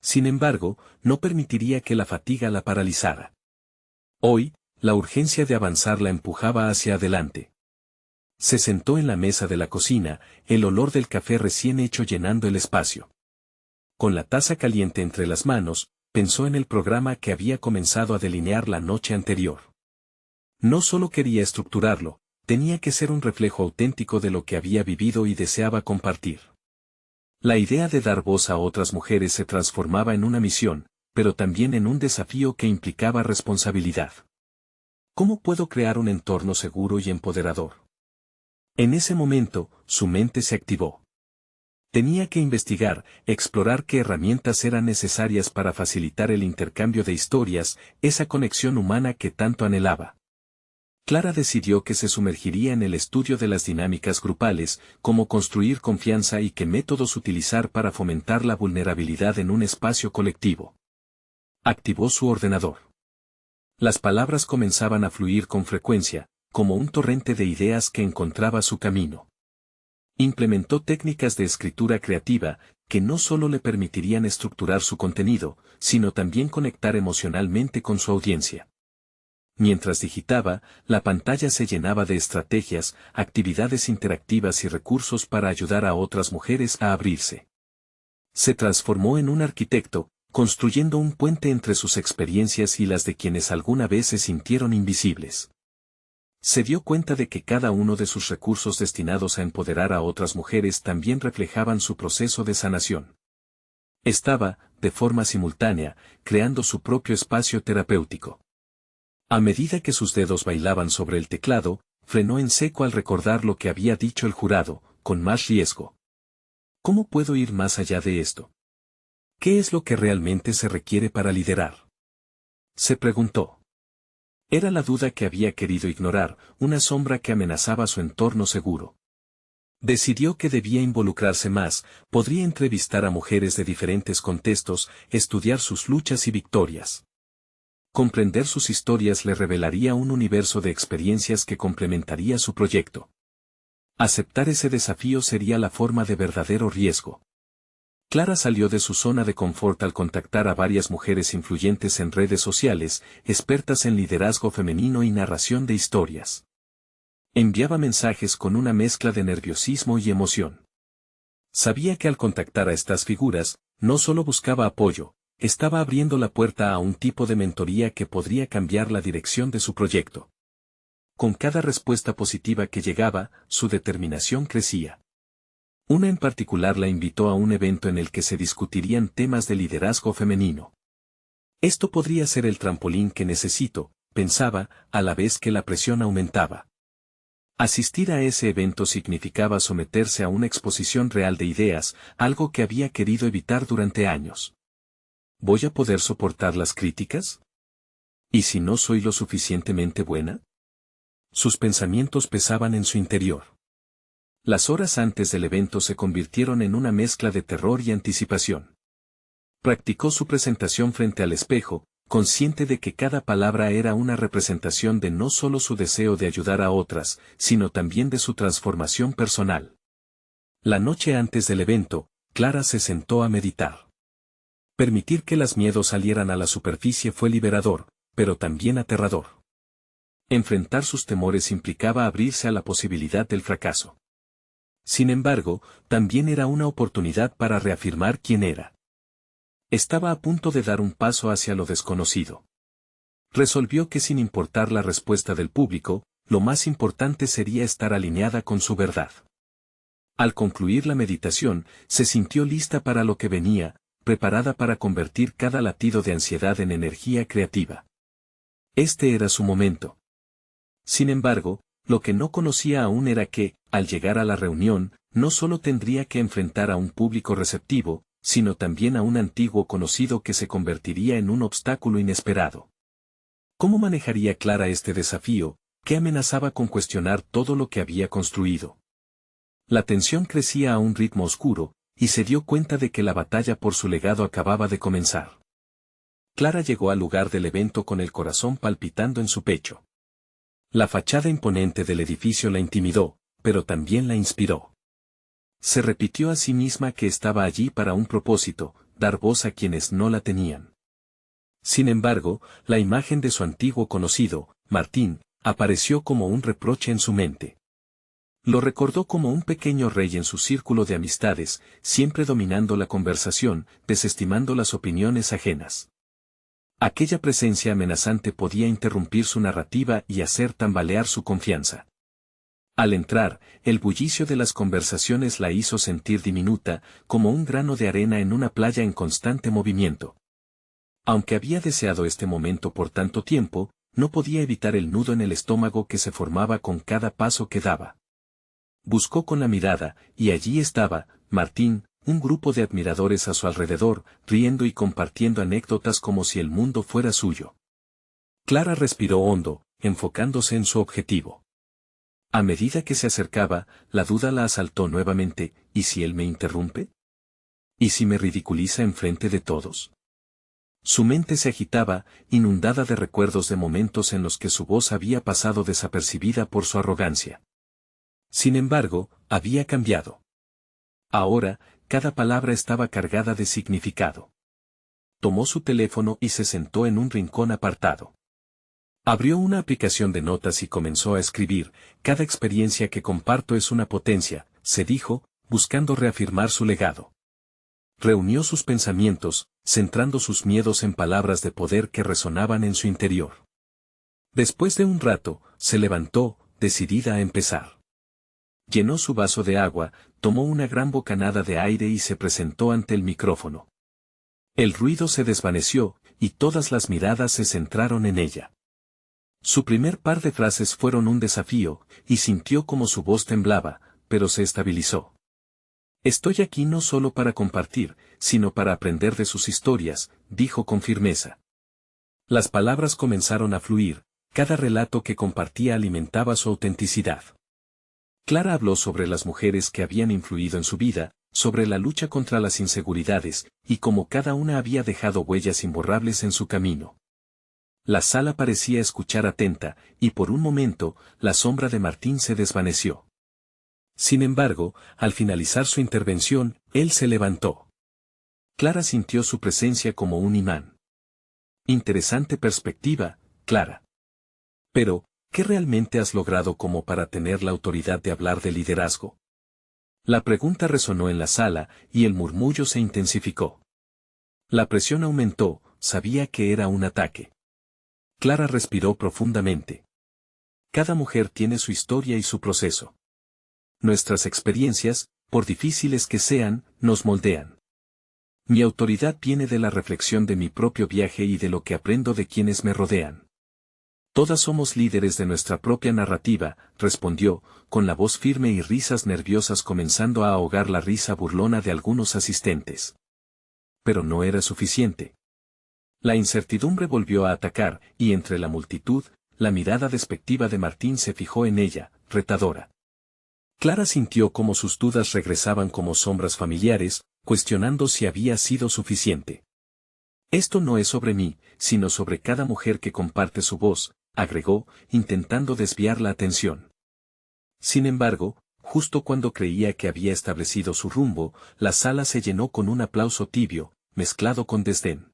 Sin embargo, no permitiría que la fatiga la paralizara. Hoy, la urgencia de avanzar la empujaba hacia adelante. Se sentó en la mesa de la cocina, el olor del café recién hecho llenando el espacio. Con la taza caliente entre las manos, pensó en el programa que había comenzado a delinear la noche anterior. No solo quería estructurarlo, tenía que ser un reflejo auténtico de lo que había vivido y deseaba compartir. La idea de dar voz a otras mujeres se transformaba en una misión, pero también en un desafío que implicaba responsabilidad. ¿Cómo puedo crear un entorno seguro y empoderador? En ese momento, su mente se activó. Tenía que investigar, explorar qué herramientas eran necesarias para facilitar el intercambio de historias, esa conexión humana que tanto anhelaba. Clara decidió que se sumergiría en el estudio de las dinámicas grupales, cómo construir confianza y qué métodos utilizar para fomentar la vulnerabilidad en un espacio colectivo. Activó su ordenador. Las palabras comenzaban a fluir con frecuencia, como un torrente de ideas que encontraba su camino. Implementó técnicas de escritura creativa, que no solo le permitirían estructurar su contenido, sino también conectar emocionalmente con su audiencia. Mientras digitaba, la pantalla se llenaba de estrategias, actividades interactivas y recursos para ayudar a otras mujeres a abrirse. Se transformó en un arquitecto, construyendo un puente entre sus experiencias y las de quienes alguna vez se sintieron invisibles. Se dio cuenta de que cada uno de sus recursos destinados a empoderar a otras mujeres también reflejaban su proceso de sanación. Estaba, de forma simultánea, creando su propio espacio terapéutico. A medida que sus dedos bailaban sobre el teclado, frenó en seco al recordar lo que había dicho el jurado, con más riesgo. ¿Cómo puedo ir más allá de esto? ¿Qué es lo que realmente se requiere para liderar? Se preguntó. Era la duda que había querido ignorar, una sombra que amenazaba su entorno seguro. Decidió que debía involucrarse más, podría entrevistar a mujeres de diferentes contextos, estudiar sus luchas y victorias. Comprender sus historias le revelaría un universo de experiencias que complementaría su proyecto. Aceptar ese desafío sería la forma de verdadero riesgo. Clara salió de su zona de confort al contactar a varias mujeres influyentes en redes sociales, expertas en liderazgo femenino y narración de historias. Enviaba mensajes con una mezcla de nerviosismo y emoción. Sabía que al contactar a estas figuras, no solo buscaba apoyo, estaba abriendo la puerta a un tipo de mentoría que podría cambiar la dirección de su proyecto. Con cada respuesta positiva que llegaba, su determinación crecía. Una en particular la invitó a un evento en el que se discutirían temas de liderazgo femenino. Esto podría ser el trampolín que necesito, pensaba, a la vez que la presión aumentaba. Asistir a ese evento significaba someterse a una exposición real de ideas, algo que había querido evitar durante años. ¿Voy a poder soportar las críticas? ¿Y si no soy lo suficientemente buena? Sus pensamientos pesaban en su interior. Las horas antes del evento se convirtieron en una mezcla de terror y anticipación. Practicó su presentación frente al espejo, consciente de que cada palabra era una representación de no solo su deseo de ayudar a otras, sino también de su transformación personal. La noche antes del evento, Clara se sentó a meditar. Permitir que los miedos salieran a la superficie fue liberador, pero también aterrador. Enfrentar sus temores implicaba abrirse a la posibilidad del fracaso. Sin embargo, también era una oportunidad para reafirmar quién era. Estaba a punto de dar un paso hacia lo desconocido. Resolvió que sin importar la respuesta del público, lo más importante sería estar alineada con su verdad. Al concluir la meditación, se sintió lista para lo que venía, preparada para convertir cada latido de ansiedad en energía creativa. Este era su momento. Sin embargo, lo que no conocía aún era que, al llegar a la reunión, no solo tendría que enfrentar a un público receptivo, sino también a un antiguo conocido que se convertiría en un obstáculo inesperado. ¿Cómo manejaría Clara este desafío, que amenazaba con cuestionar todo lo que había construido? La tensión crecía a un ritmo oscuro, y se dio cuenta de que la batalla por su legado acababa de comenzar. Clara llegó al lugar del evento con el corazón palpitando en su pecho. La fachada imponente del edificio la intimidó, pero también la inspiró. Se repitió a sí misma que estaba allí para un propósito, dar voz a quienes no la tenían. Sin embargo, la imagen de su antiguo conocido, Martín, apareció como un reproche en su mente. Lo recordó como un pequeño rey en su círculo de amistades, siempre dominando la conversación, desestimando las opiniones ajenas. Aquella presencia amenazante podía interrumpir su narrativa y hacer tambalear su confianza. Al entrar, el bullicio de las conversaciones la hizo sentir diminuta, como un grano de arena en una playa en constante movimiento. Aunque había deseado este momento por tanto tiempo, no podía evitar el nudo en el estómago que se formaba con cada paso que daba. Buscó con la mirada, y allí estaba, Martín, un grupo de admiradores a su alrededor, riendo y compartiendo anécdotas como si el mundo fuera suyo. Clara respiró hondo, enfocándose en su objetivo. A medida que se acercaba, la duda la asaltó nuevamente, ¿y si él me interrumpe? ¿Y si me ridiculiza enfrente de todos? Su mente se agitaba, inundada de recuerdos de momentos en los que su voz había pasado desapercibida por su arrogancia. Sin embargo, había cambiado. Ahora, cada palabra estaba cargada de significado. Tomó su teléfono y se sentó en un rincón apartado. Abrió una aplicación de notas y comenzó a escribir: cada experiencia que comparto es una potencia, se dijo, buscando reafirmar su legado. Reunió sus pensamientos, centrando sus miedos en palabras de poder que resonaban en su interior. Después de un rato, se levantó, decidida a empezar. Llenó su vaso de agua, tomó una gran bocanada de aire y se presentó ante el micrófono. El ruido se desvaneció, y todas las miradas se centraron en ella. Su primer par de frases fueron un desafío, y sintió como su voz temblaba, pero se estabilizó. Estoy aquí no solo para compartir, sino para aprender de sus historias, dijo con firmeza. Las palabras comenzaron a fluir, cada relato que compartía alimentaba su autenticidad. Clara habló sobre las mujeres que habían influido en su vida, sobre la lucha contra las inseguridades, y cómo cada una había dejado huellas imborrables en su camino. La sala parecía escuchar atenta, y por un momento, la sombra de Martín se desvaneció. Sin embargo, al finalizar su intervención, él se levantó. Clara sintió su presencia como un imán. Interesante perspectiva, Clara. Pero, ¿qué realmente has logrado como para tener la autoridad de hablar de liderazgo? La pregunta resonó en la sala, y el murmullo se intensificó. La presión aumentó, sabía que era un ataque. Clara respiró profundamente. Cada mujer tiene su historia y su proceso. Nuestras experiencias, por difíciles que sean, nos moldean. Mi autoridad viene de la reflexión de mi propio viaje y de lo que aprendo de quienes me rodean. Todas somos líderes de nuestra propia narrativa, respondió, con la voz firme y risas nerviosas comenzando a ahogar la risa burlona de algunos asistentes. Pero no era suficiente. La incertidumbre volvió a atacar, y entre la multitud, la mirada despectiva de Martín se fijó en ella, retadora. Clara sintió cómo sus dudas regresaban como sombras familiares, cuestionando si había sido suficiente. Esto no es sobre mí, sino sobre cada mujer que comparte su voz, agregó, intentando desviar la atención. Sin embargo, justo cuando creía que había establecido su rumbo, la sala se llenó con un aplauso tibio, mezclado con desdén.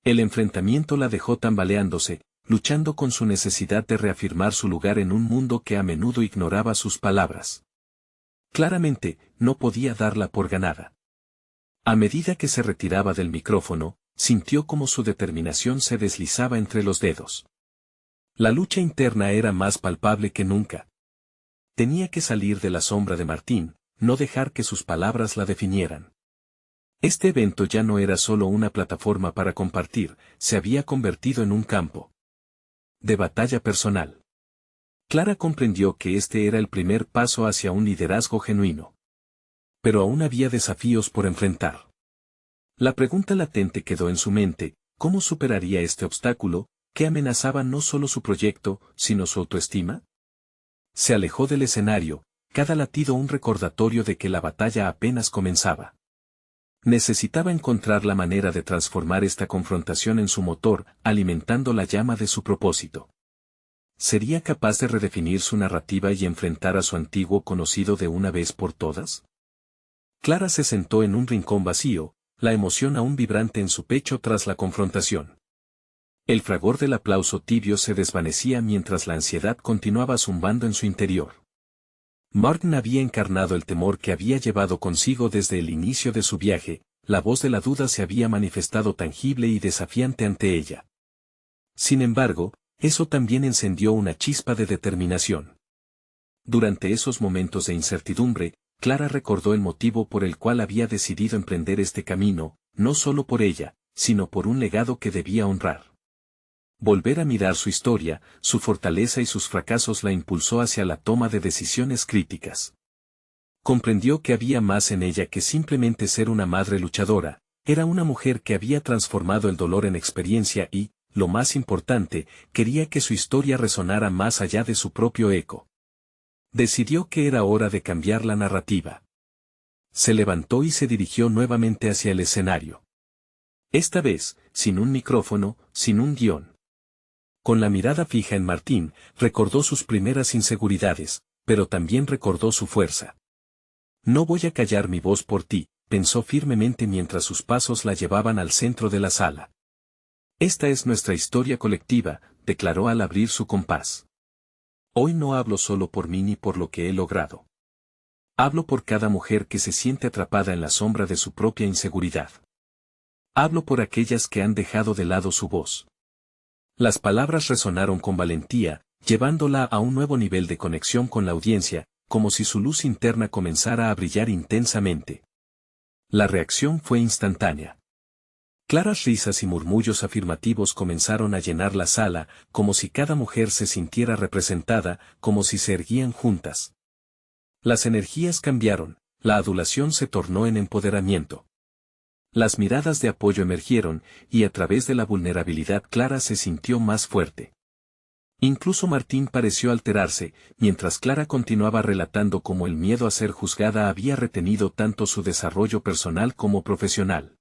El enfrentamiento la dejó tambaleándose, luchando con su necesidad de reafirmar su lugar en un mundo que a menudo ignoraba sus palabras. Claramente, no podía darla por ganada. A medida que se retiraba del micrófono, sintió como su determinación se deslizaba entre los dedos. La lucha interna era más palpable que nunca. Tenía que salir de la sombra de Martín, no dejar que sus palabras la definieran. Este evento ya no era solo una plataforma para compartir, se había convertido en un campo de batalla personal. Clara comprendió que este era el primer paso hacia un liderazgo genuino. Pero aún había desafíos por enfrentar. La pregunta latente quedó en su mente: ¿cómo superaría este obstáculo, que amenazaba no solo su proyecto, sino su autoestima? Se alejó del escenario, cada latido un recordatorio de que la batalla apenas comenzaba. Necesitaba encontrar la manera de transformar esta confrontación en su motor, alimentando la llama de su propósito. ¿Sería capaz de redefinir su narrativa y enfrentar a su antiguo conocido de una vez por todas? Clara se sentó en un rincón vacío, la emoción aún vibrante en su pecho tras la confrontación. El fragor del aplauso tibio se desvanecía mientras la ansiedad continuaba zumbando en su interior. Martin había encarnado el temor que había llevado consigo desde el inicio de su viaje, la voz de la duda se había manifestado tangible y desafiante ante ella. Sin embargo, eso también encendió una chispa de determinación. Durante esos momentos de incertidumbre, Clara recordó el motivo por el cual había decidido emprender este camino, no solo por ella, sino por un legado que debía honrar. Volver a mirar su historia, su fortaleza y sus fracasos la impulsó hacia la toma de decisiones críticas. Comprendió que había más en ella que simplemente ser una madre luchadora, era una mujer que había transformado el dolor en experiencia y, lo más importante, quería que su historia resonara más allá de su propio eco. Decidió que era hora de cambiar la narrativa. Se levantó y se dirigió nuevamente hacia el escenario. Esta vez, sin un micrófono, sin un guión. Con la mirada fija en Martín, recordó sus primeras inseguridades, pero también recordó su fuerza. No voy a callar mi voz por ti, pensó firmemente mientras sus pasos la llevaban al centro de la sala. Esta es nuestra historia colectiva, declaró al abrir su compás. Hoy no hablo solo por mí ni por lo que he logrado. Hablo por cada mujer que se siente atrapada en la sombra de su propia inseguridad. Hablo por aquellas que han dejado de lado su voz. Las palabras resonaron con valentía, llevándola a un nuevo nivel de conexión con la audiencia, como si su luz interna comenzara a brillar intensamente. La reacción fue instantánea. Claras risas y murmullos afirmativos comenzaron a llenar la sala, como si cada mujer se sintiera representada, como si se erguían juntas. Las energías cambiaron, la adulación se tornó en empoderamiento. Las miradas de apoyo emergieron, y a través de la vulnerabilidad Clara se sintió más fuerte. Incluso Martín pareció alterarse, mientras Clara continuaba relatando cómo el miedo a ser juzgada había retenido tanto su desarrollo personal como profesional.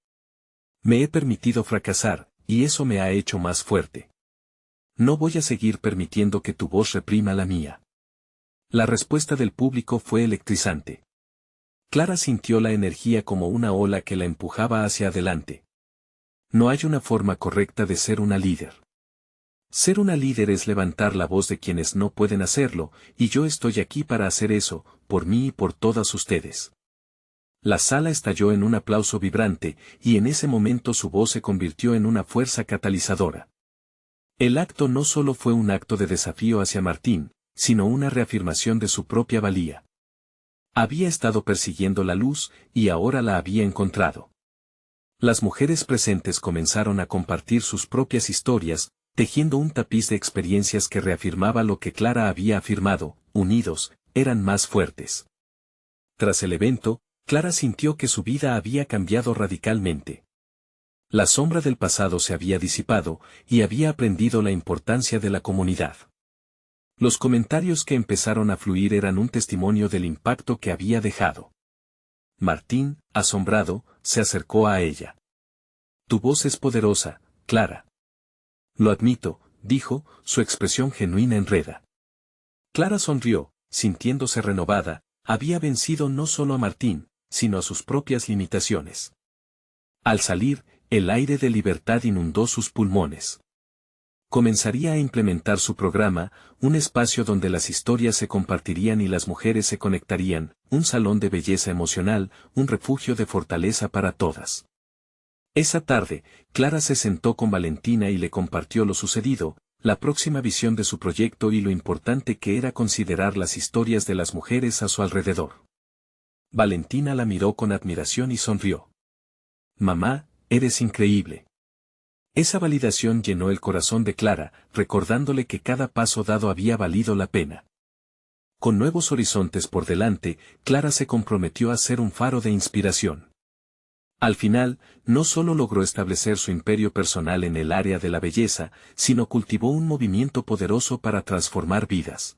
Me he permitido fracasar, y eso me ha hecho más fuerte. No voy a seguir permitiendo que tu voz reprima la mía. La respuesta del público fue electrizante. Clara sintió la energía como una ola que la empujaba hacia adelante. No hay una forma correcta de ser una líder. Ser una líder es levantar la voz de quienes no pueden hacerlo, y yo estoy aquí para hacer eso, por mí y por todas ustedes. La sala estalló en un aplauso vibrante, y en ese momento su voz se convirtió en una fuerza catalizadora. El acto no solo fue un acto de desafío hacia Martín, sino una reafirmación de su propia valía. Había estado persiguiendo la luz, y ahora la había encontrado. Las mujeres presentes comenzaron a compartir sus propias historias, tejiendo un tapiz de experiencias que reafirmaba lo que Clara había afirmado: unidos, eran más fuertes. Tras el evento, Clara sintió que su vida había cambiado radicalmente. La sombra del pasado se había disipado, y había aprendido la importancia de la comunidad. Los comentarios que empezaron a fluir eran un testimonio del impacto que había dejado. Martín, asombrado, se acercó a ella. Tu voz es poderosa, Clara. Lo admito, dijo, su expresión genuina en Reda. Clara sonrió, sintiéndose renovada, había vencido no solo a Martín, sino a sus propias limitaciones. Al salir, el aire de libertad inundó sus pulmones. Comenzaría a implementar su programa, un espacio donde las historias se compartirían y las mujeres se conectarían, un salón de belleza emocional, un refugio de fortaleza para todas. Esa tarde, Clara se sentó con Valentina y le compartió lo sucedido, la próxima visión de su proyecto y lo importante que era considerar las historias de las mujeres a su alrededor. Valentina la miró con admiración y sonrió. Mamá, eres increíble. Esa validación llenó el corazón de Clara, recordándole que cada paso dado había valido la pena. Con nuevos horizontes por delante, Clara se comprometió a ser un faro de inspiración. Al final, no solo logró establecer su imperio personal en el área de la belleza, sino cultivó un movimiento poderoso para transformar vidas.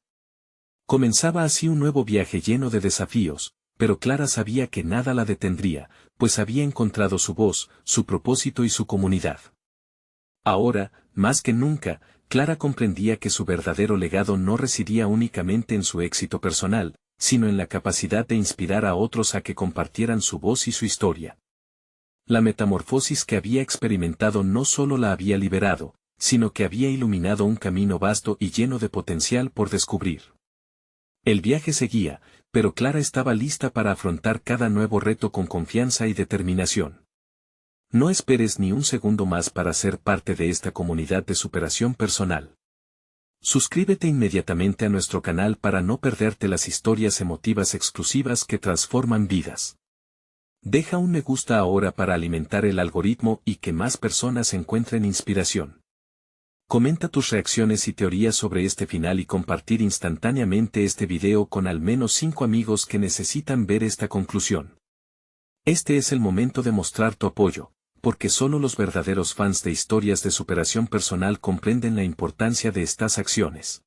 Comenzaba así un nuevo viaje lleno de desafíos, pero Clara sabía que nada la detendría, pues había encontrado su voz, su propósito y su comunidad. Ahora, más que nunca, Clara comprendía que su verdadero legado no residía únicamente en su éxito personal, sino en la capacidad de inspirar a otros a que compartieran su voz y su historia. La metamorfosis que había experimentado no solo la había liberado, sino que había iluminado un camino vasto y lleno de potencial por descubrir. El viaje seguía, pero Clara estaba lista para afrontar cada nuevo reto con confianza y determinación. No esperes ni un segundo más para ser parte de esta comunidad de superación personal. Suscríbete inmediatamente a nuestro canal para no perderte las historias emotivas exclusivas que transforman vidas. Deja un me gusta ahora para alimentar el algoritmo y que más personas encuentren inspiración. Comenta tus reacciones y teorías sobre este final y compartir instantáneamente este video con al menos 5 amigos que necesitan ver esta conclusión. Este es el momento de mostrar tu apoyo. porque solo los verdaderos fans de historias de superación personal comprenden la importancia de estas acciones.